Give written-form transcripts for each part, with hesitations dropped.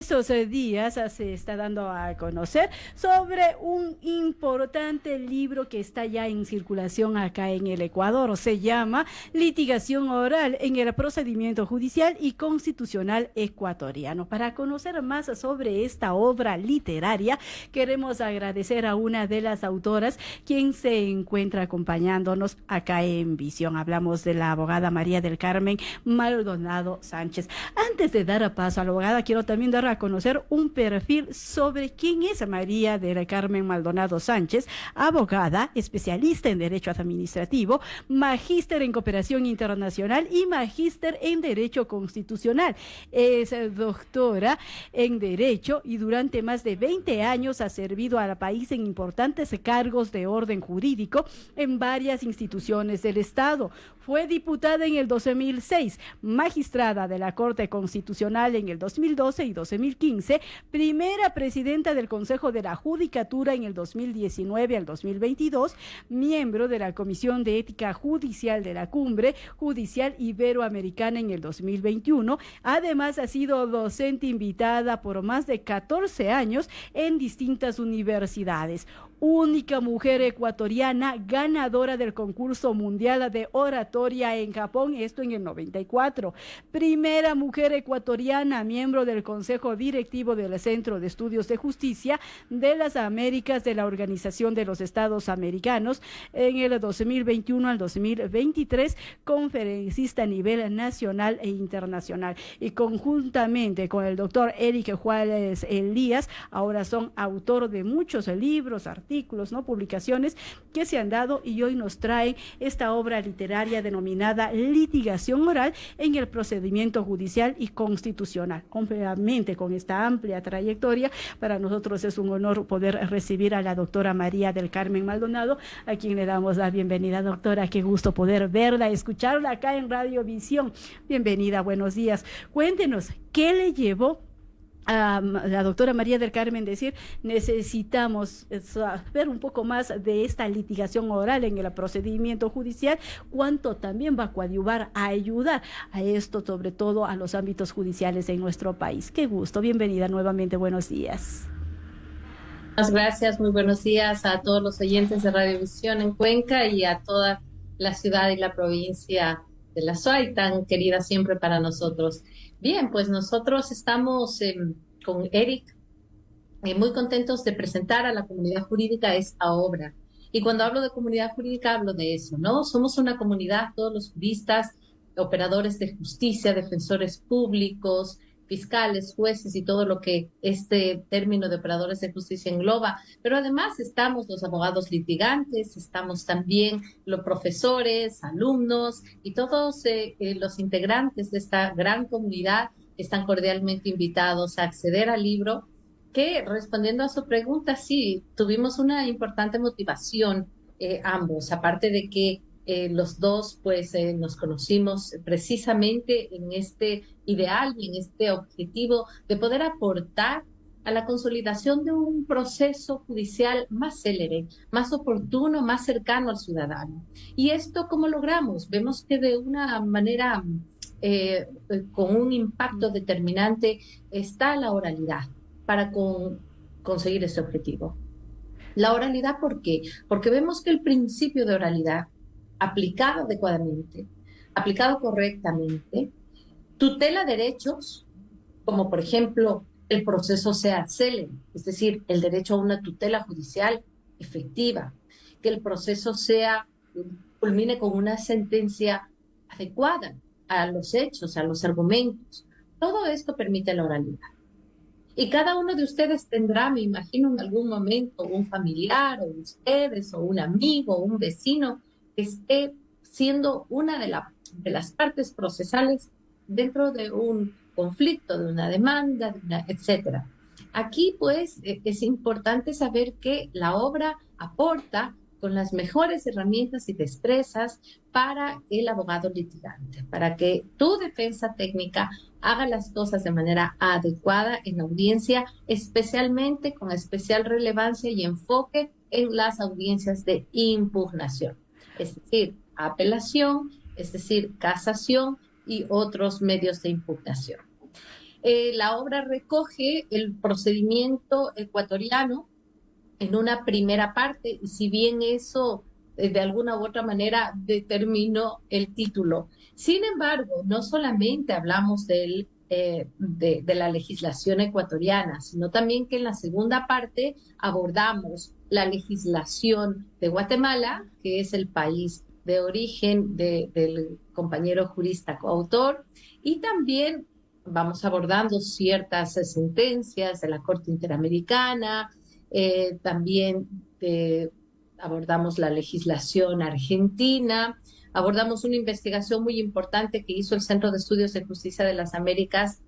Estos días se está dando a conocer sobre un importante libro que está ya en circulación acá en el Ecuador. Se llama Litigación Oral en el Procedimiento Judicial y Constitucional Ecuatoriano. Para conocer más sobre esta obra literaria, queremos agradecer a una de las autoras quien se encuentra acompañándonos acá en Visión. Hablamos de la abogada María del Carmen Maldonado Sánchez. Antes de dar paso a la abogada, quiero también dar a conocer un perfil sobre quién es María del Carmen Maldonado Sánchez, abogada, especialista en Derecho Administrativo, magíster en Cooperación Internacional y magíster en Derecho Constitucional. Es doctora en Derecho y durante más de 20 años ha servido al país en importantes cargos de orden jurídico en varias instituciones del Estado. Fue diputada en el 2006, magistrada de la Corte Constitucional en el 2012 y 2015, primera presidenta del Consejo de la Judicatura en el 2019 al 2022, miembro de la Comisión de Ética Judicial de la Cumbre Judicial Iberoamericana en el 2021. Además, ha sido docente invitada por más de 14 años en distintas universidades. Única mujer ecuatoriana ganadora del concurso mundial de oratoria en Japón, esto en el 94. Primera mujer ecuatoriana, miembro del Consejo Directivo del Centro de Estudios de Justicia de las Américas de la Organización de los Estados Americanos en el 2021 al 2023, conferencista a nivel nacional e internacional. Y conjuntamente con el doctor Eric Juárez Elías, ahora son autor de muchos libros, artículos, ¿no? Publicaciones que se han dado, y hoy nos trae esta obra literaria denominada Litigación Oral en el Procedimiento Judicial y Constitucional. Obviamente, con esta amplia trayectoria, para nosotros es un honor poder recibir a la doctora María del Carmen Maldonado, a quien le damos la bienvenida. Doctora, qué gusto poder verla, escucharla acá en Radio Visión. Bienvenida, buenos días. Cuéntenos, ¿qué le llevó a la doctora María del Carmen decir: necesitamos saber un poco más de esta litigación oral en el procedimiento judicial, cuánto también va a coadyuvar, a ayudar a esto, sobre todo a los ámbitos judiciales en nuestro país? Qué gusto, bienvenida nuevamente, buenos días. Muchas gracias, muy buenos días a todos los oyentes de Radiovisión en Cuenca y a toda la ciudad y la provincia de La Suay, tan querida siempre para nosotros. Bien, pues nosotros estamos con Eric muy contentos de presentar a la comunidad jurídica esta obra. Y cuando hablo de comunidad jurídica hablo de eso, ¿no? Somos una comunidad, todos los juristas, operadores de justicia, defensores públicos, fiscales, jueces y todo lo que este término de operadores de justicia engloba. Pero además estamos los abogados litigantes, estamos también los profesores, alumnos y todos los integrantes de esta gran comunidad están cordialmente invitados a acceder al libro, que respondiendo a su pregunta, sí, tuvimos una importante motivación ambos, aparte de que los dos pues nos conocimos precisamente en este ideal y en este objetivo de poder aportar a la consolidación de un proceso judicial más célere, más oportuno, más cercano al ciudadano. ¿Y esto cómo logramos? Vemos que de una manera con un impacto determinante está la oralidad para conseguir ese objetivo. La oralidad, ¿por qué? Porque vemos que el principio de oralidad aplicado adecuadamente, aplicado correctamente, tutela derechos, como por ejemplo el proceso sea célere, es decir, el derecho a una tutela judicial efectiva, que el proceso culmine con una sentencia adecuada a los hechos, a los argumentos. Todo esto permite la oralidad. Y cada uno de ustedes tendrá, me imagino, en algún momento un familiar, o ustedes, o un amigo, o un vecino, que esté siendo una de las partes procesales dentro de un conflicto, de una demanda, etcétera. Aquí, pues, es importante saber que la obra aporta con las mejores herramientas y destrezas para el abogado litigante, para que tu defensa técnica haga las cosas de manera adecuada en la audiencia, especialmente con especial relevancia y enfoque en las audiencias de impugnación, es decir, apelación, es decir, casación y otros medios de impugnación. La obra recoge el procedimiento ecuatoriano en una primera parte, y si bien eso de alguna u otra manera determinó el título. Sin embargo, no solamente hablamos de la legislación ecuatoriana, sino también que en la segunda parte abordamos la legislación de Guatemala, que es el país de origen del compañero jurista coautor, y también vamos abordando ciertas sentencias de la Corte Interamericana, también abordamos la legislación argentina, abordamos una investigación muy importante que hizo el Centro de Estudios de Justicia de las Américas,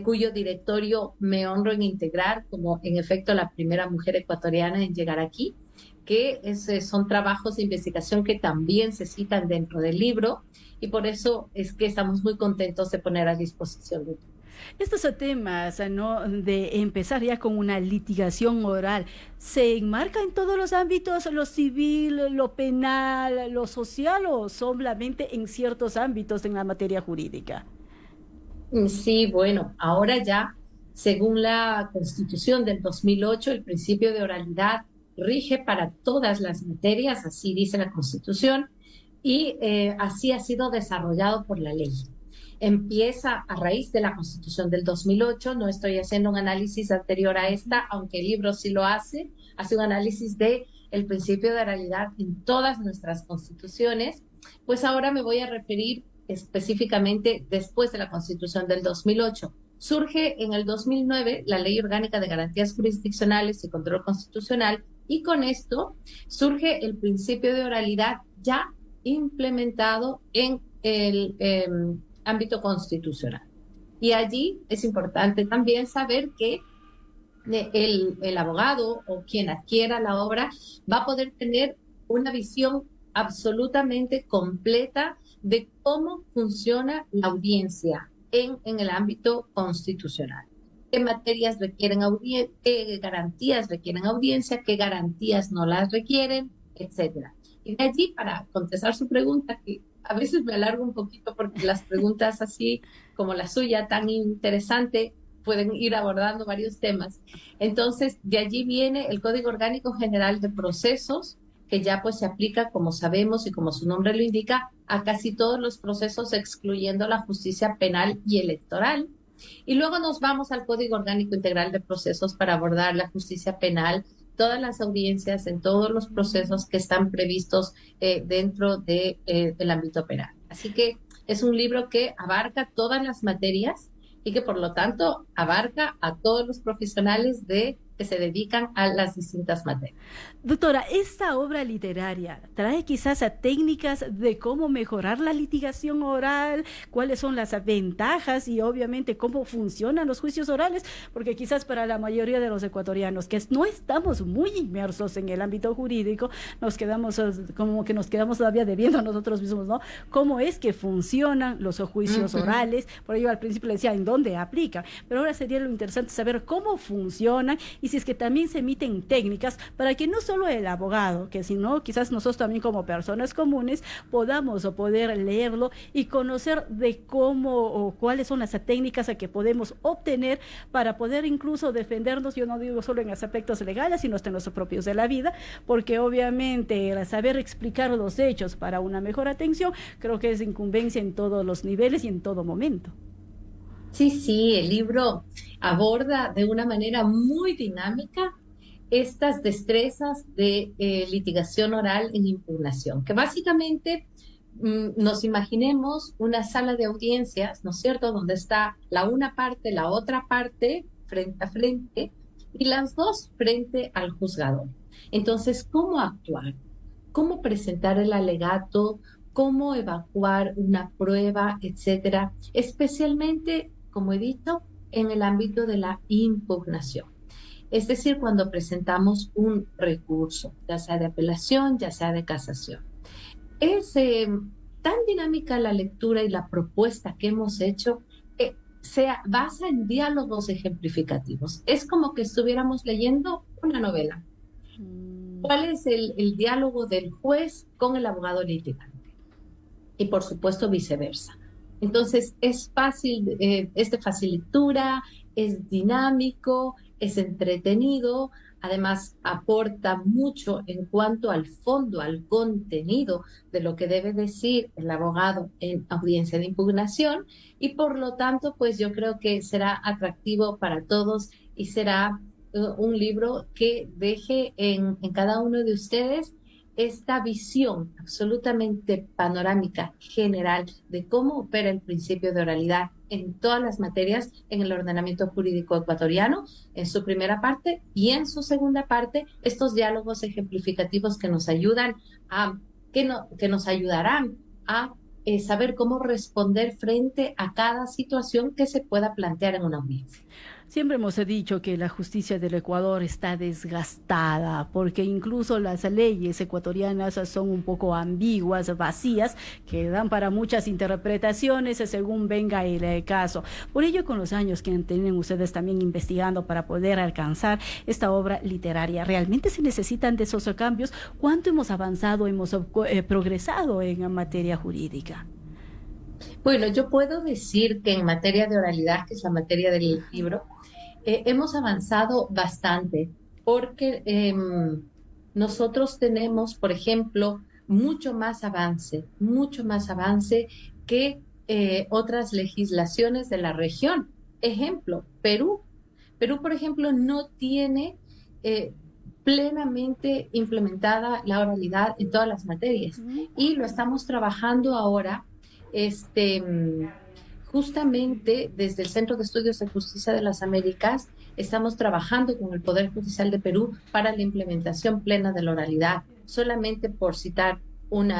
cuyo directorio me honro en integrar como en efecto la primera mujer ecuatoriana en llegar aquí, que son trabajos de investigación que también se citan dentro del libro, y por eso es que estamos muy contentos de poner a disposición de todos. Estos temas, ¿no?, de empezar ya con una litigación oral, ¿se enmarca en todos los ámbitos, lo civil, lo penal, lo social, o solamente en ciertos ámbitos en la materia jurídica? Sí, bueno, ahora ya, según la Constitución del 2008, el principio de oralidad rige para todas las materias, así dice la Constitución, y así ha sido desarrollado por la ley. Empieza a raíz de la Constitución del 2008, no estoy haciendo un análisis anterior a esta, aunque el libro sí lo hace un análisis de el principio de oralidad en todas nuestras constituciones. Pues ahora me voy a referir específicamente después de la Constitución del 2008. Surge en el 2009 la Ley Orgánica de Garantías Jurisdiccionales y Control Constitucional, y con esto surge el principio de oralidad ya implementado en el ámbito constitucional. Y allí es importante también saber que el abogado o quien adquiera la obra va a poder tener una visión absolutamente completa de cómo funciona la audiencia en el ámbito constitucional. ¿Qué materias requieren audiencia? ¿Qué garantías requieren audiencia? ¿Qué garantías no las requieren? Etcétera. Y de allí, para contestar su pregunta, que a veces me alargo un poquito porque las preguntas así como la suya, tan interesante, pueden ir abordando varios temas. Entonces, de allí viene el Código Orgánico General de Procesos, que ya pues se aplica, como sabemos y como su nombre lo indica, a casi todos los procesos, excluyendo la justicia penal y electoral. Y luego nos vamos al Código Orgánico Integral de Procesos para abordar la justicia penal, todas las audiencias en todos los procesos que están previstos dentro del ámbito penal. Así que es un libro que abarca todas las materias y que por lo tanto abarca a todos los profesionales que se dedican a las distintas materias. Doctora, esta obra literaria trae quizás a técnicas de cómo mejorar la litigación oral, cuáles son las ventajas y obviamente cómo funcionan los juicios orales, porque quizás para la mayoría de los ecuatorianos que no estamos muy inmersos en el ámbito jurídico, nos quedamos todavía debiendo a nosotros mismos, ¿no? ¿Cómo es que funcionan los juicios orales? Por ello al principio le decía, ¿en dónde aplican? Pero ahora sería lo interesante saber cómo funcionan y si es que también se emiten técnicas para que no solo el abogado, que sino quizás nosotros también como personas comunes podamos o poder leerlo y conocer de cómo o cuáles son las técnicas que podemos obtener para poder incluso defendernos. Yo no digo solo en aspectos legales, sino hasta en los propios de la vida, porque obviamente el saber explicar los hechos para una mejor atención creo que es incumbencia en todos los niveles y en todo momento. Sí, el libro aborda de una manera muy dinámica estas destrezas de litigación oral en impugnación, que básicamente nos imaginemos una sala de audiencias, ¿no es cierto?, donde está la una parte, la otra parte frente a frente y las dos frente al juzgador. Entonces, ¿cómo actuar? ¿Cómo presentar el alegato? ¿Cómo evacuar una prueba, etcétera? Especialmente, como he dicho, en el ámbito de la impugnación. Es decir, cuando presentamos un recurso, ya sea de apelación, ya sea de casación. Es tan dinámica la lectura y la propuesta que hemos hecho que se basa en diálogos ejemplificativos. Es como que estuviéramos leyendo una novela. ¿Cuál es el diálogo del juez con el abogado litigante? Y por supuesto viceversa. Entonces es fácil, es de fácil lectura, es dinámico, es entretenido, además aporta mucho en cuanto al fondo, al contenido de lo que debe decir el abogado en audiencia de impugnación y por lo tanto, pues yo creo que será atractivo para todos y será un libro que deje en cada uno de ustedes esta visión absolutamente panorámica, general, de cómo opera el principio de oralidad en todas las materias en el ordenamiento jurídico ecuatoriano, en su primera parte, y en su segunda parte, estos diálogos ejemplificativos que nos ayudan que nos ayudarán a saber cómo responder frente a cada situación que se pueda plantear en una audiencia. Siempre hemos dicho que la justicia del Ecuador está desgastada, porque incluso las leyes ecuatorianas son un poco ambiguas, vacías, que dan para muchas interpretaciones según venga el caso. Por ello, con los años que tienen ustedes también investigando para poder alcanzar esta obra literaria, ¿realmente se necesitan de esos cambios? ¿Cuánto hemos avanzado, hemos progresado en materia jurídica? Bueno, yo puedo decir que en materia de oralidad, que es la materia del libro, hemos avanzado bastante porque nosotros tenemos, por ejemplo, mucho más avance que otras legislaciones de la región. Ejemplo, Perú. Perú, por ejemplo, no tiene plenamente implementada la oralidad en todas las materias y lo estamos trabajando ahora justamente desde el Centro de Estudios de Justicia de las Américas, estamos trabajando con el Poder Judicial de Perú para la implementación plena de la oralidad, solamente por citar un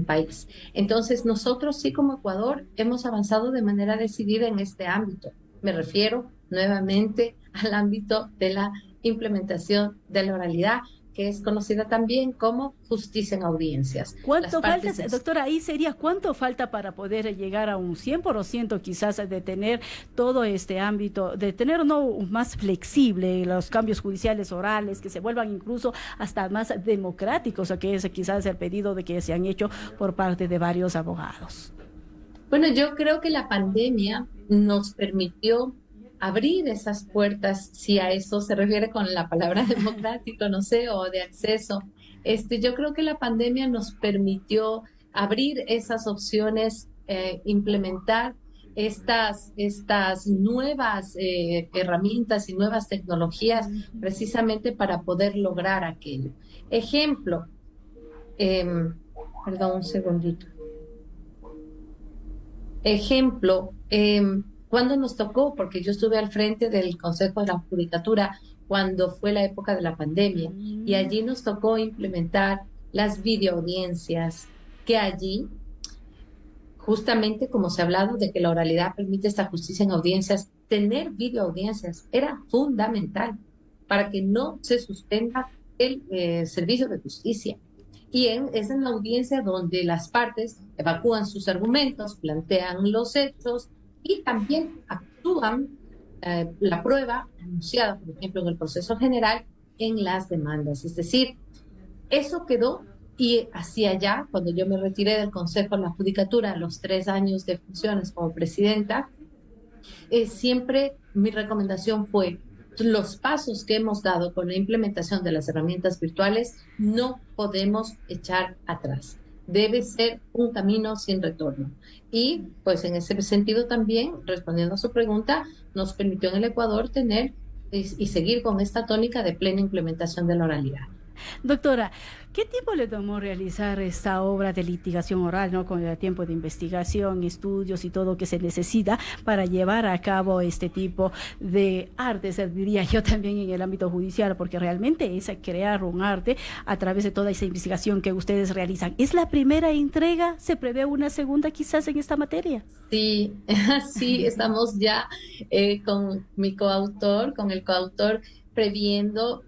país. Entonces, nosotros sí como Ecuador hemos avanzado de manera decidida en este ámbito. Me refiero nuevamente al ámbito de la implementación de la oralidad, que es conocida también como justicia en audiencias. ¿Cuánto falta, doctora? Ahí sería, ¿cuánto falta para poder llegar a un 100% quizás de tener todo este ámbito, de tener más flexible los cambios judiciales orales, que se vuelvan incluso hasta más democráticos, o que es quizás el pedido de que se han hecho por parte de varios abogados? Bueno, yo creo que la pandemia nos permitió abrir esas puertas, si a eso se refiere con la palabra democrático, no sé, o de acceso. Yo creo que la pandemia nos permitió abrir esas opciones, implementar estas nuevas herramientas y nuevas tecnologías precisamente para poder lograr aquello. Ejemplo, perdón, un segundito. Ejemplo, cuando nos tocó, porque yo estuve al frente del Consejo de la Judicatura cuando fue la época de la pandemia, y allí nos tocó implementar las videoaudiencias, que allí, justamente como se ha hablado de que la oralidad permite esta justicia en audiencias, tener videoaudiencias era fundamental para que no se suspenda el servicio de justicia. Y es en la audiencia donde las partes evacúan sus argumentos, plantean los hechos, y también actúan la prueba anunciada, por ejemplo, en el proceso general, en las demandas. Es decir, eso quedó y hacia allá, cuando yo me retiré del Consejo de la Judicatura, a los 3 años de funciones como presidenta, siempre mi recomendación fue los pasos que hemos dado con la implementación de las herramientas virtuales no podemos echar atrás. Debe ser un camino sin retorno. Y pues en ese sentido también, respondiendo a su pregunta, nos permitió en el Ecuador tener y seguir con esta tónica de plena implementación de la oralidad. Doctora, ¿qué tiempo le tomó realizar esta obra de litigación oral, ¿no? Con el tiempo de investigación, estudios y todo que se necesita para llevar a cabo este tipo de artes, diría yo también en el ámbito judicial, porque realmente es crear un arte a través de toda esa investigación que ustedes realizan. ¿Es la primera entrega? ¿Se prevé una segunda quizás en esta materia? Sí, sí, estamos ya con el coautor, previendo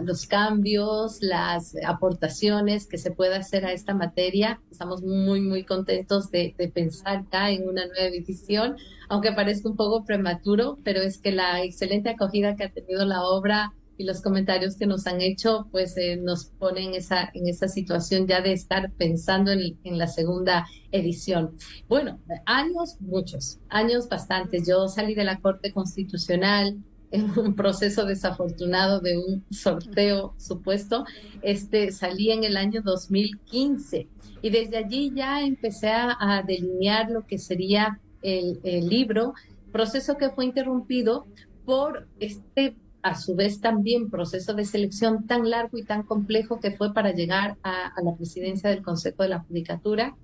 los cambios, las aportaciones que se pueda hacer a esta materia. Estamos muy, muy contentos de pensar ya en una nueva edición, aunque parezca un poco prematuro, pero es que la excelente acogida que ha tenido la obra y los comentarios que nos han hecho, pues nos ponen en esa situación ya de estar pensando en la segunda edición. Bueno, años, muchos, años bastantes. Yo salí de la Corte Constitucional en un proceso desafortunado de un sorteo supuesto. Salí en el año 2015 y desde allí ya empecé a delinear lo que sería el libro, proceso que fue interrumpido por a su vez también proceso de selección tan largo y tan complejo que fue para llegar a la presidencia del Consejo de la Judicatura.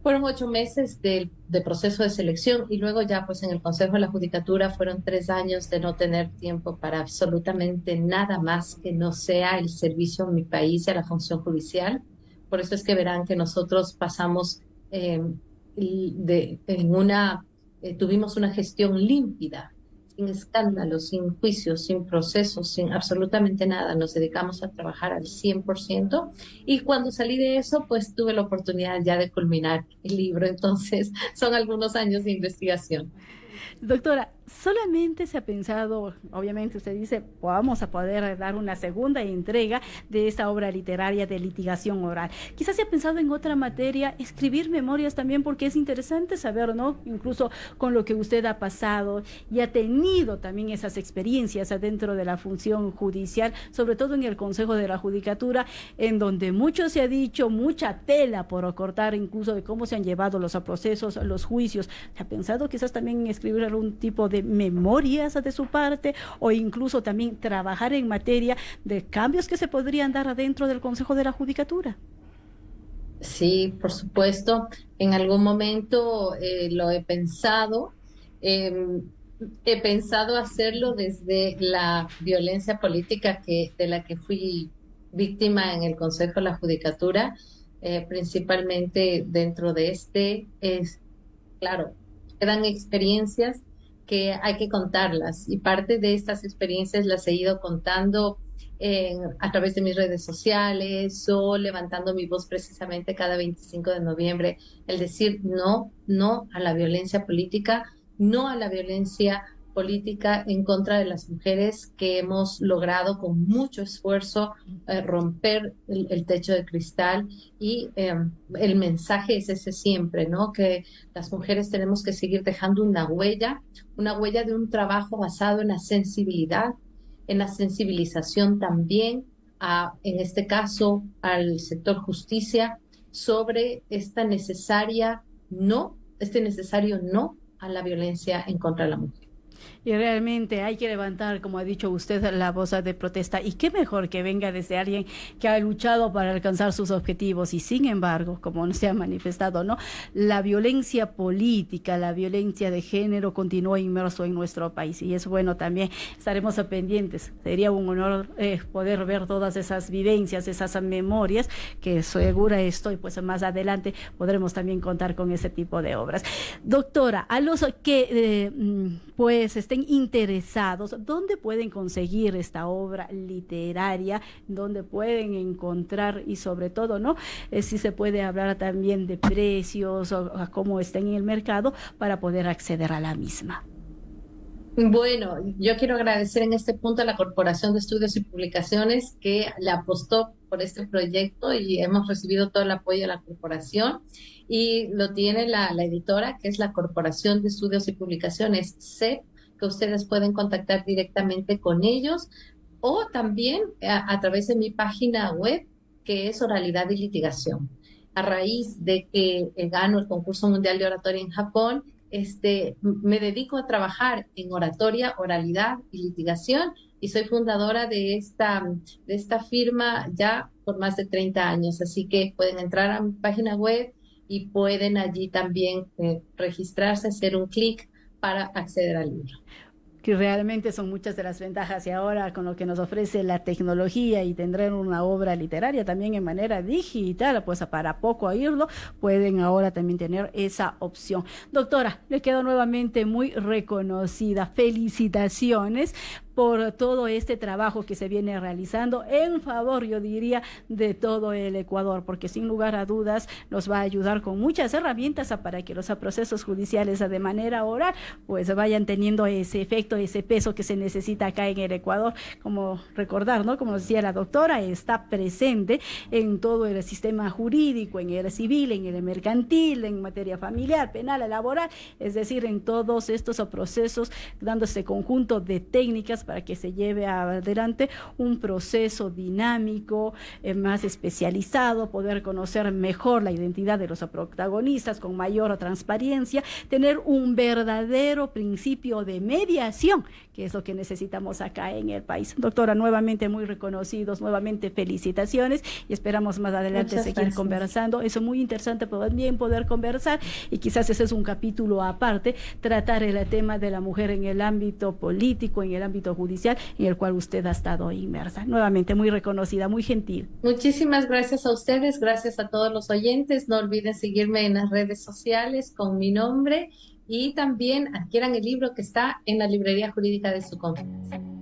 Fueron 8 meses de proceso de selección y luego ya pues en el Consejo de la Judicatura fueron 3 años de no tener tiempo para absolutamente nada más que no sea el servicio a mi país y a la función judicial. Por eso es que verán que nosotros pasamos tuvimos una gestión límpida, sin escándalos, sin juicios, sin procesos, sin absolutamente nada. Nos dedicamos a trabajar al 100%. Y cuando salí de eso, pues tuve la oportunidad ya de culminar el libro. Entonces, son algunos años de investigación. Doctora, solamente se ha pensado, obviamente usted dice, vamos a poder dar una segunda entrega de esta obra literaria de litigación oral. Quizás se ha pensado en otra materia, escribir memorias también, porque es interesante saber, ¿no? Incluso con lo que usted ha pasado y ha tenido también esas experiencias adentro de la función judicial, sobre todo en el Consejo de la Judicatura, en donde mucho se ha dicho, mucha tela por cortar, incluso de cómo se han llevado los procesos, los juicios. ¿Se ha pensado quizás también en escribir algún tipo de memorias de su parte o incluso también trabajar en materia de cambios que se podrían dar adentro del Consejo de la Judicatura? Sí, por supuesto. En algún momento lo he pensado. He pensado hacerlo desde la violencia política de la que fui víctima en el Consejo de la Judicatura, principalmente dentro de claro, quedan experiencias que hay que contarlas y parte de estas experiencias las he ido contando a través de mis redes sociales o levantando mi voz precisamente cada 25 de noviembre, el decir no, no a la violencia política, no a la violencia política en contra de las mujeres, que hemos logrado con mucho esfuerzo romper el techo de cristal y el mensaje es ese siempre, ¿no? Que las mujeres tenemos que seguir dejando una huella de un trabajo basado en la sensibilidad, en la sensibilización también, en este caso al sector justicia, sobre este necesario no a la violencia en contra de la mujer. Y realmente hay que levantar, como ha dicho usted, la voz de protesta. Y qué mejor que venga desde alguien que ha luchado para alcanzar sus objetivos. Y sin embargo, como se ha manifestado, ¿no? La violencia política, la violencia de género continúa inmerso en nuestro país. Y es bueno también, estaremos pendientes. Sería un honor poder ver todas esas vivencias, esas memorias, que segura estoy, pues más adelante podremos también contar con ese tipo de obras. Doctora, a los que pues estén interesados, ¿dónde pueden conseguir esta obra literaria? ¿Dónde pueden encontrar? Y sobre todo, ¿no? Si se puede hablar también de precios o a cómo está en el mercado para poder acceder a la misma. Bueno, yo quiero agradecer en este punto a la Corporación de Estudios y Publicaciones que le apostó por este proyecto y hemos recibido todo el apoyo de la corporación y lo tiene la editora, que es la Corporación de Estudios y Publicaciones, CEP, que ustedes pueden contactar directamente con ellos o también a través de mi página web, que es Oralidad y Litigación. A raíz de que gano el concurso mundial de oratoria en Japón, me dedico a trabajar en oratoria, oralidad y litigación y soy fundadora de esta firma ya por más de 30 años. Así que pueden entrar a mi página web y pueden allí también registrarse, hacer un clic para acceder al libro. Que realmente son muchas de las ventajas y ahora con lo que nos ofrece la tecnología y tendrán una obra literaria también en manera digital, pues para poco oírlo, pueden ahora también tener esa opción. Doctora, le quedo nuevamente muy reconocida. Felicitaciones por todo este trabajo que se viene realizando en favor, yo diría, de todo el Ecuador, porque sin lugar a dudas nos va a ayudar con muchas herramientas para que los procesos judiciales de manera oral pues vayan teniendo ese efecto, ese peso que se necesita acá en el Ecuador. Como recordar, ¿no? Como decía la doctora, está presente en todo el sistema jurídico, en el civil, en el mercantil, en materia familiar, penal, laboral, es decir, en todos estos procesos, dando ese conjunto de técnicas para que se lleve adelante un proceso dinámico, más especializado, poder conocer mejor la identidad de los protagonistas con mayor transparencia, tener un verdadero principio de mediación, que es lo que necesitamos acá en el país. Doctora, nuevamente muy reconocidos, nuevamente felicitaciones y esperamos más adelante Muchas seguir gracias. Conversando. Eso es muy interesante también poder conversar y quizás ese es un capítulo aparte, tratar el tema de la mujer en el ámbito político, en el ámbito judicial, en el cual usted ha estado inmersa. Nuevamente muy reconocida, muy gentil. Muchísimas gracias a ustedes, gracias a todos los oyentes. No olviden seguirme en las redes sociales con mi nombre y también adquieran el libro que está en la librería jurídica de su confianza.